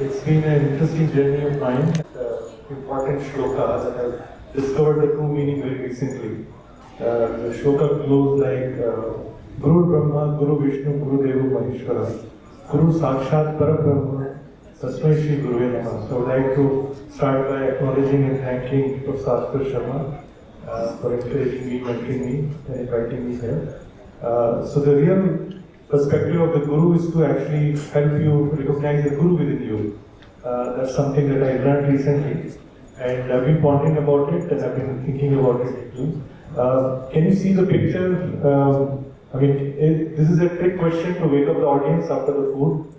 It's been an interesting journey of mine. Important shloka that I've discovered the true meaning very recently. The shloka goes like Guru Brahma, Guru Vishnu, Guru Deva Maheshwara, Guru Sakshat Parabrahma, Tasmai Shri Guru Namah. So I would like to start by acknowledging and thanking Professor Sharma for encouraging me, mentoring me, and inviting me here. So the real perspective of the Guru is to actually help you recognize the Guru within you. That's something that I learned recently, and I've been pondering about it, and I've been thinking about it too. Can you see the picture? This is a trick question to wake up the audience after the food.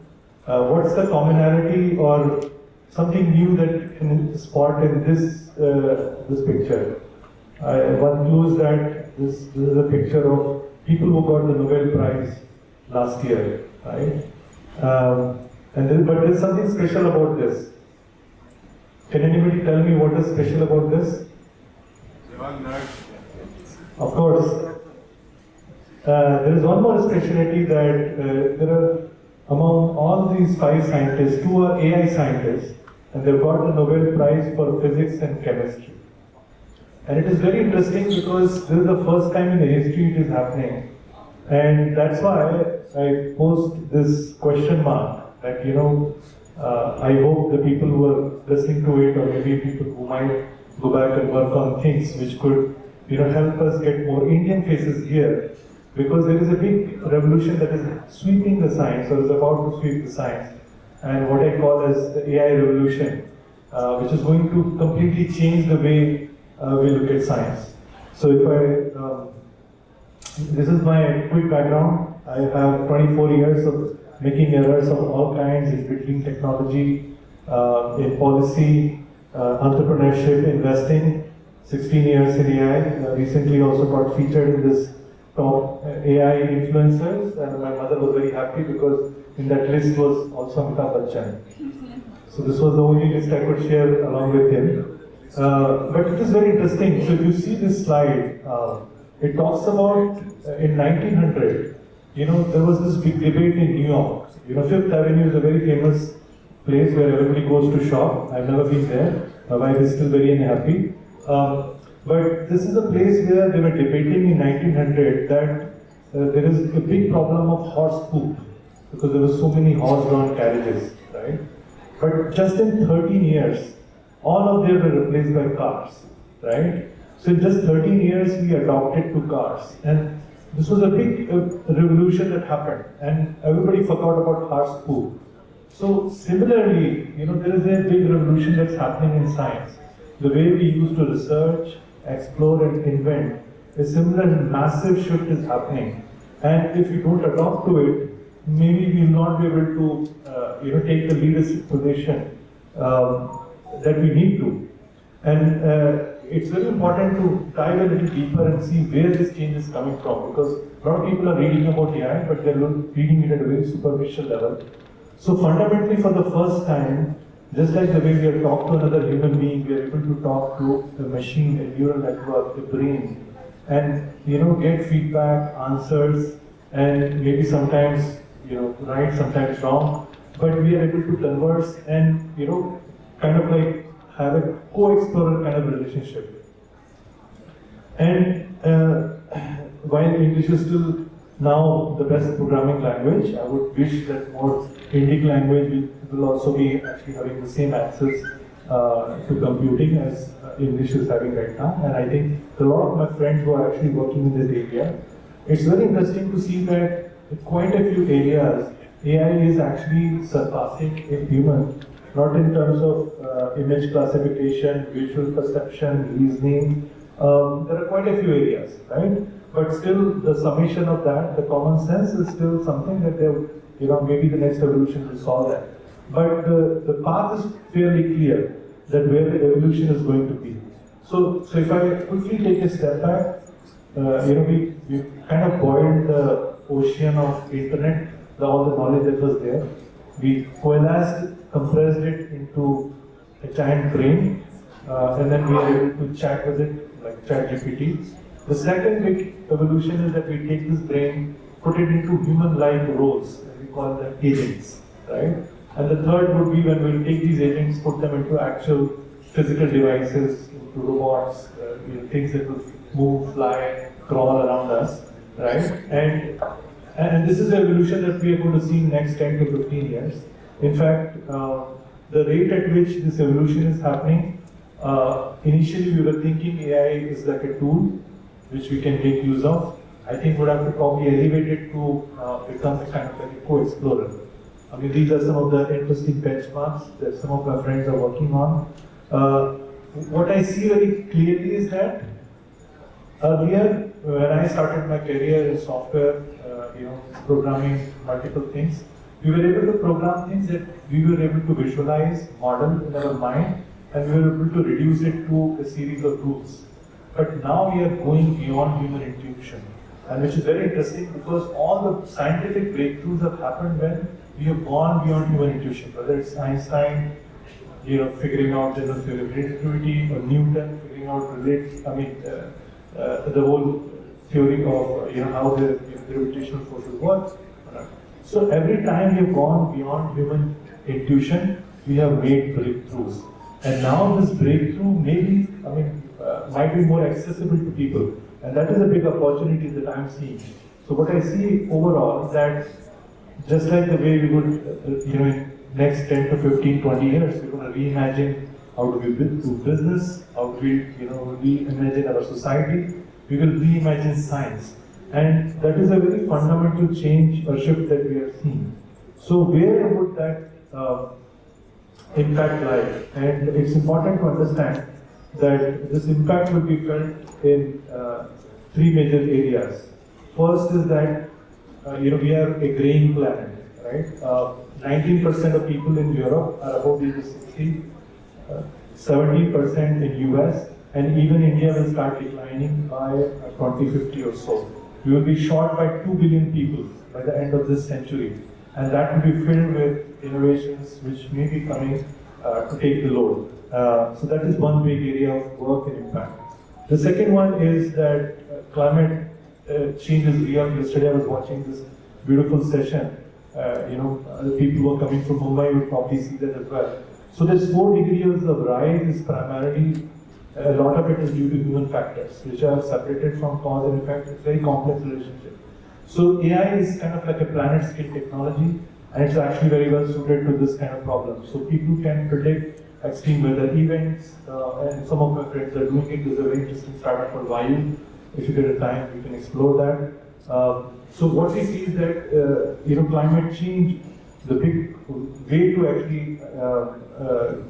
What's the commonality or something new that you can spot in this picture? One clue is that this is a picture of people who got the Nobel Prize last year, right? But there's something special about this. Can anybody tell me what is special about this? They're all nerds. Of course. There is one more speciality that there are among all these 5 scientists, 2 are AI scientists, and they've got the Nobel Prize for physics and chemistry. And it is very interesting because this is the first time in the history it is happening. And that's why I posed this question mark that, I hope the people who are listening to it, or maybe people who might go back and work on things which could, help us get more Indian faces here, because there is a big revolution that is sweeping the science, or is about to sweep the science, and what I call as the AI revolution, which is going to completely change the way we look at science. So this is my quick background. I have 24 years of making errors of all kinds in between technology, in policy, entrepreneurship, investing, 16 years in AI. Recently also got featured in this top AI influencers, and my mother was very happy because in that list was also Amitabh Bachchan. So this was the only list I could share along with him. But it is very interesting. So if you see this slide, it talks about in 1900, there was this big debate in New York. Fifth Avenue is a very famous place where everybody goes to shop. I've never been there. My wife is still very unhappy. But this is a place where they were debating in 1900 that there is a big problem of horse poop, because there were so many horse-drawn carriages, right? But just in 13 years, all of them were replaced by cars, right? So in just 13 years, we adopted to cars. And this was a big revolution that happened. And everybody forgot about horse poop. So similarly, there is a big revolution that's happening in science. The way we used to research, explore and invent, a similar massive shift is happening. And if we don't adopt to it, maybe we will not be able to take the leadership position that we need to. And it's very important to dive a little deeper and see where this change is coming from, because a lot of people are reading about AI, but they're reading it at a very superficial level. So fundamentally, for the first time, just like the way we are talk to another human being, we are able to talk to a machine, a neural network, a brain, and get feedback, answers, and maybe sometimes right, sometimes wrong, but we are able to converse and kind of like have a co-explorer kind of relationship. And while English is still now the best programming language, I would wish that more Indic language will also be actually having the same access to computing as English is having right now. And I think a lot of my friends who are actually working in this area, it's very interesting to see that in quite a few areas, AI is actually surpassing a human, not in terms of image classification, visual perception, reasoning. There are quite a few areas, right? But still, the summation of that, the common sense is still something that maybe the next evolution will solve that. But the path is fairly clear that where the evolution is going to be. So if I quickly take a step back, we kind of boiled the ocean of internet, all the knowledge that was there. We coalesced, compressed it into a giant brain, and then we are able to chat with it like ChatGPT. The second big evolution is that we take this brain, put it into human-like roles, and we call them agents, right? And the third would be when we'll take these agents, put them into actual physical devices, into robots, things that will move, fly, crawl around us, right? And this is the evolution that we are going to see in the next 10 to 15 years. In fact, the rate at which this evolution is happening, initially we were thinking AI is like a tool which we can make use of. I think we'd have to probably elevate it to become a kind of like a co-explorer. I mean, these are some of the interesting benchmarks that some of my friends are working on. What I see very clearly is that earlier, when I started my career in software, programming multiple things, we were able to program things that we were able to visualize, model in our mind, and we were able to reduce it to a series of rules. But now we are going beyond human intuition, and which is very interesting because all the scientific breakthroughs have happened when we have gone beyond human intuition, whether it's Einstein, figuring out general theory of relativity, or Newton figuring out the whole theory of how the gravitational forces work. So every time we have gone beyond human intuition, we have made breakthroughs, and now this breakthrough might be more accessible to people, and that is a big opportunity that I am seeing. So what I see overall is that just like the way we would, in next 10 to 15, 20 years, we're going to reimagine how do we do business, how do we, reimagine our society, we will reimagine science. And that is a very fundamental change or shift that we are seeing. So where would that impact lie? And it's important to understand that this impact will be felt in three major areas. First is that we are a graying planet, right? 19% of people in Europe are above the age of 60, 17% in US, and even India will start declining by 2050 or so. We will be short by 2 billion people by the end of this century, and that will be filled with innovations which may be coming to take the load. So that is one big area of work and impact. The second one is that climate change is real. Yesterday I was watching this beautiful session. People who are coming from Mumbai will probably see that as well. So this 4 degrees of rise is primarily, a lot of it is due to human factors, which are separated from cause and effect. It's a very complex relationship. So AI is kind of like a planet scale technology, and it's actually very well suited to this kind of problem. So people can predict extreme weather events, and some of my friends are doing it. There's a very interesting startup called Vayu. If you get a time, you can explore that. So what we see is that climate change, the big way to actually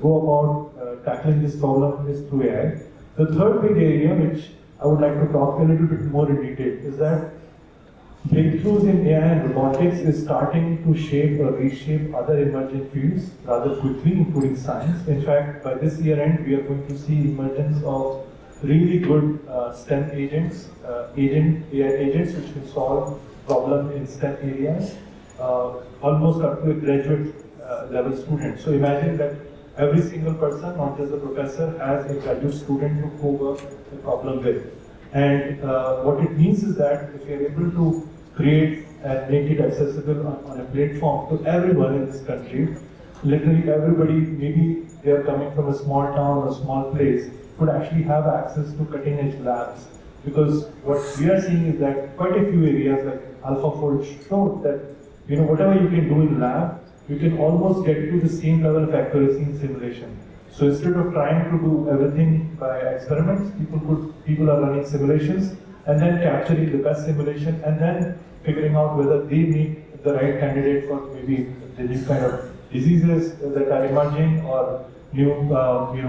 go about tackling this problem is through AI. The third big area, which I would like to talk a little bit more in detail, is that breakthroughs in AI and robotics is starting to shape or reshape other emerging fields rather quickly, including science. In fact, by this year end, we are going to see emergence of really good STEM agents, AI agents which can solve problems in STEM areas, almost up to a graduate level student. So imagine that every single person, not just the professor, has a graduate student to co-work the problem with. And what it means is that if you are able to create and make it accessible on a platform to everyone in this country, literally everybody, maybe they are coming from a small town or small place, could actually have access to cutting edge labs. Because what we are seeing is that quite a few areas like AlphaFold showed that whatever you can do in lab, you can almost get to the same level of accuracy in simulation. So instead of trying to do everything by experiments, people are running simulations and then capturing the best simulation and then figuring out whether they make the right candidate for maybe the new kind of diseases that are emerging or new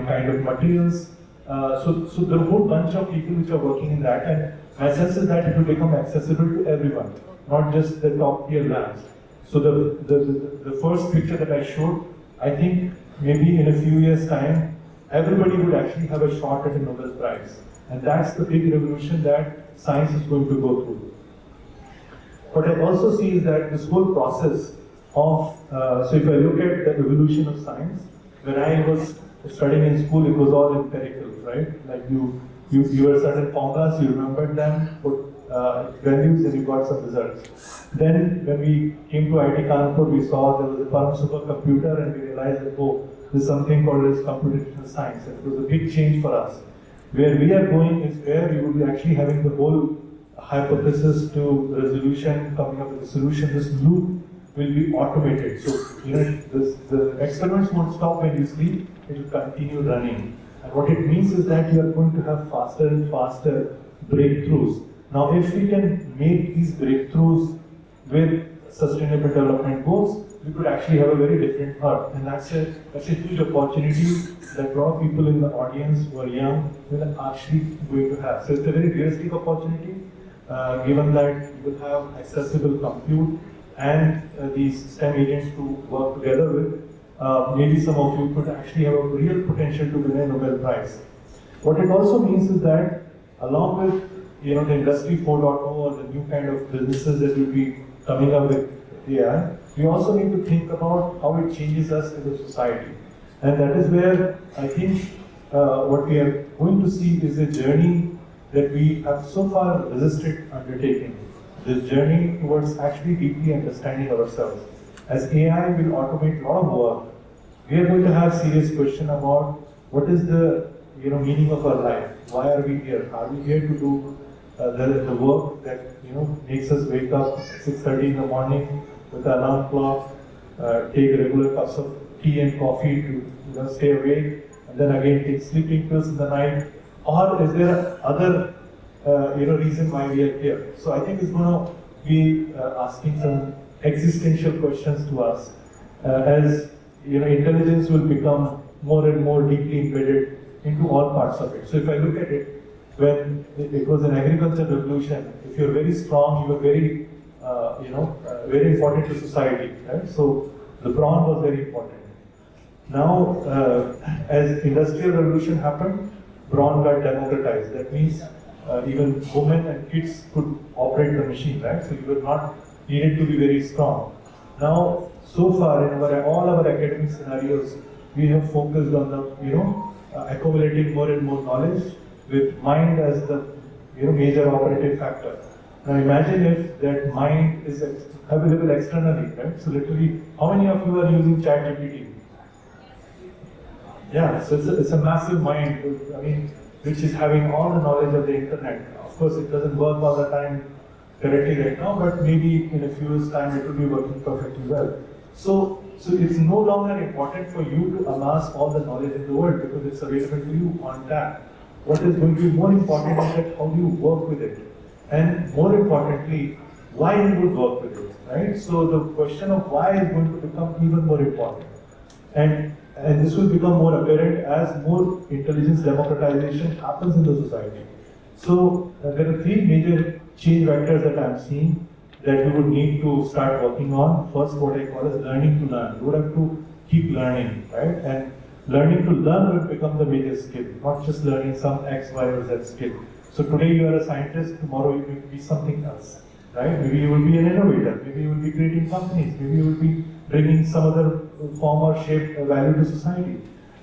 kind of materials. So there are a whole bunch of people which are working in that, and my sense is that it will become accessible to everyone, not just the top tier labs. So the first picture that I showed, I think maybe in a few years' time, everybody would actually have a shot at a Nobel Prize. And that's the big revolution that science is going to go through. What I also see is that this whole process of, so if I look at the evolution of science, when I was studying in school, it was all empirical, right? Like you were certain formulas, you remembered them, put values and you got some results. Then when we came to IIT Kanpur, we saw there was a Param supercomputer and we realized that, oh, there's something called as computational science. And it was a big change for us. Where we are going is where we will be actually having the whole hypothesis to resolution, coming up with a solution. This loop will be automated. So, the experiments won't stop when you sleep, it will continue running. And what it means is that you are going to have faster and faster breakthroughs. Now, if we can make these breakthroughs with sustainable development goals, we could actually have a very different earth. And that's a huge opportunity that a lot of people in the audience who are young will actually going to have. So it's a very realistic opportunity, given that you will have accessible compute and these STEM agents to work together with. Maybe some of you could actually have a real potential to win a Nobel Prize. What it also means is that along with the Industry 4.0 or the new kind of businesses that will be coming up with AI, we also need to think about how it changes us as a society. And that is where I think what we are going to see is a journey that we have so far resisted undertaking. This journey towards actually deeply understanding ourselves. As AI will automate a lot of work, we are going to have serious question about what is the meaning of our life. Why are we here? Are we here to do the work that makes us wake up at 6:30 in the morning with the alarm clock, take regular cups of tea and coffee to stay awake, and then again take sleeping pills in the night? Or is there other reason why we are here? So I think it's going to be asking some existential questions to us as intelligence will become more and more deeply embedded into all parts of it. So if I look at it, when it was an agricultural revolution, if you're very strong, you were very very important to society, right? So the brawn was very important. Now, as industrial revolution happened, brawn got democratized. That means even women and kids could operate the machine, right? So you were not needed to be very strong. Now, so far in all our academic scenarios, we have focused on the accumulating more and more knowledge with mind as the major operative factor. Now imagine if that mind is available externally, right? So literally, how many of you are using ChatGPT? Yeah, so it's a massive mind, which is having all the knowledge of the internet. Of course, it doesn't work all the time correctly right now, but maybe in a few years' time it will be working perfectly well. So it's no longer important for you to amass all the knowledge in the world because it's available to you on tap. What is going to be more important is that how do you work with it? And more importantly, why you would work with it, right? So the question of why is going to become even more important. And this will become more apparent as more intelligence democratization happens in the society. So there are three major change vectors that I'm seeing that we would need to start working on. First, what I call as learning to learn. We would have to keep learning, right? And learning to learn will become the major skill, not just learning some X, Y, or Z skill. So today you are a scientist, tomorrow you will be something else, right? Maybe you will be an innovator, maybe you will be creating companies, maybe you will be bringing some other form or shape value to society.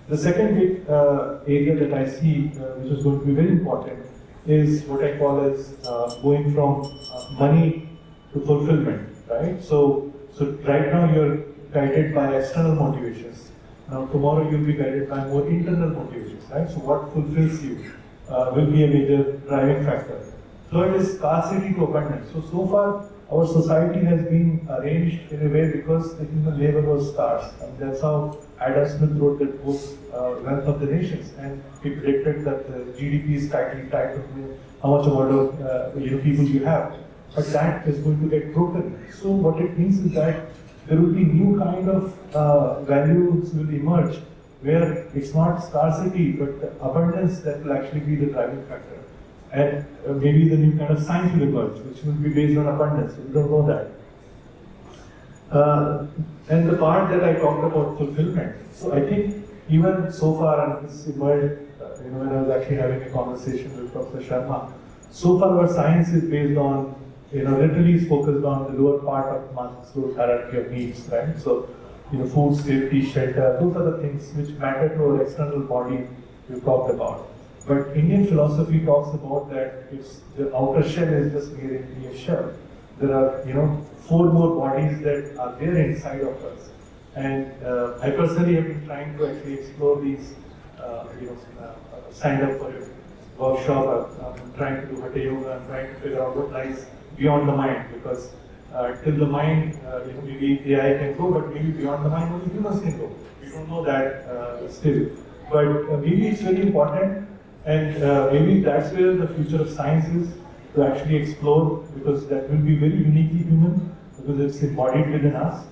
The second big area that I see, which is going to be very important, is what I call as going from money to fulfillment, right? So right now you're guided by external motivations. Now tomorrow you'll be guided by more internal motivations, right? So what fulfills you will be a major driving factor. Third is scarcity to abundance. So far our society has been arranged in a way because the human labor was scarce. And that's how Adam Smith wrote that book, Wealth of the Nations, and he predicted that the GDP is tightly tied to how much amount of people you have. But that is going to get broken. So what it means is that there will be new kind of values will emerge where it's not scarcity but abundance that will actually be the driving factor. And maybe the new kind of science will emerge, which will be based on abundance. We don't know that. And the part that I talked about fulfillment. So I think even so far, and this emerged when I was actually having a conversation with Professor Sharma, so far our science is based on, literally is focused on the lower part of Maslow's hierarchy of needs, right? So, food, safety, shelter, those are the things which matter to our external body we talked about. But Indian philosophy talks about that it's the outer shell is just merely a shell. There are, four more bodies that are there inside of us. And I personally have been trying to actually explore these, signed up for a workshop. I'm trying to do Hatha Yoga. I'm trying to figure out what lies beyond the mind, because till the mind, maybe AI can go, but maybe beyond the mind only humans can go. We don't know that still. But maybe it's very important, and maybe that's where the future of science is, to actually explore, because that will be very uniquely human, because it's embodied within us.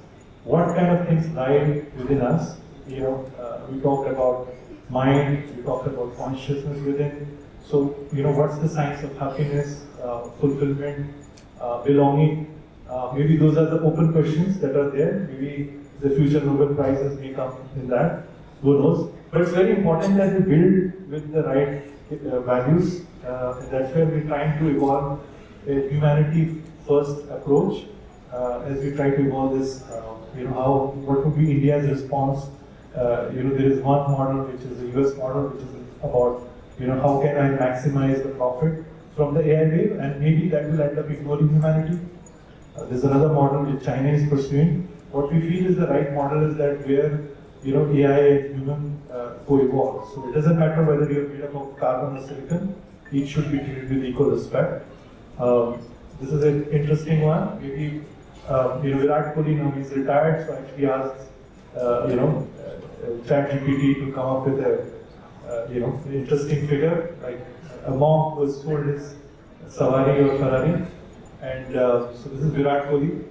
What kind of things lie within us? We talked about mind, we talked about consciousness within. So, what's the science of happiness, fulfillment, belonging? Maybe those are the open questions that are there. Maybe the future Nobel Prizes may come in that. Who knows? But it's very important that we build with the right values. And that's where we're trying to evolve a humanity-first approach as we try to evolve this. What would be India's response? There is one model, which is the US model, which is about how can I maximize the profit from the AI wave, and maybe that will end up ignoring humanity. There's another model which China is pursuing. What we feel is the right model is that where AI and human co-evolve. So it doesn't matter whether you're made up of carbon or silicon, each should be treated with equal respect. This is an interesting one. Maybe Virat Kohli, now he's retired, so actually asked ChatGPT to come up with a interesting figure, like a monk who has sold his Sawari or Ferrari, and so this is Virat Kohli.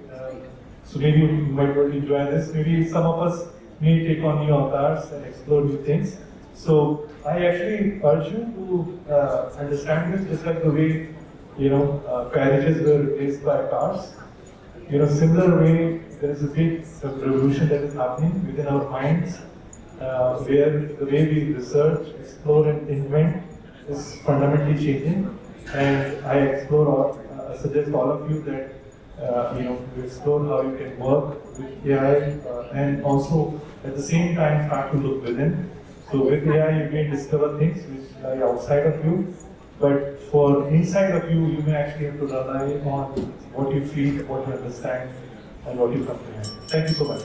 So maybe you might want to enjoy this. Maybe some of us may take on new avatars and explore new things. So I actually urge you to understand this, just like the way carriages were replaced by cars. Similar way, there is a big revolution that is happening within our minds, where the way we research, explore, and invent is fundamentally changing. And I suggest all of you that to explore how you can work with AI and also at the same time start to look within. So with AI, you may discover things which lie outside of you, but for inside of you, you may actually have to rely on what you feel, what you understand, and what you comprehend. Thank you so much.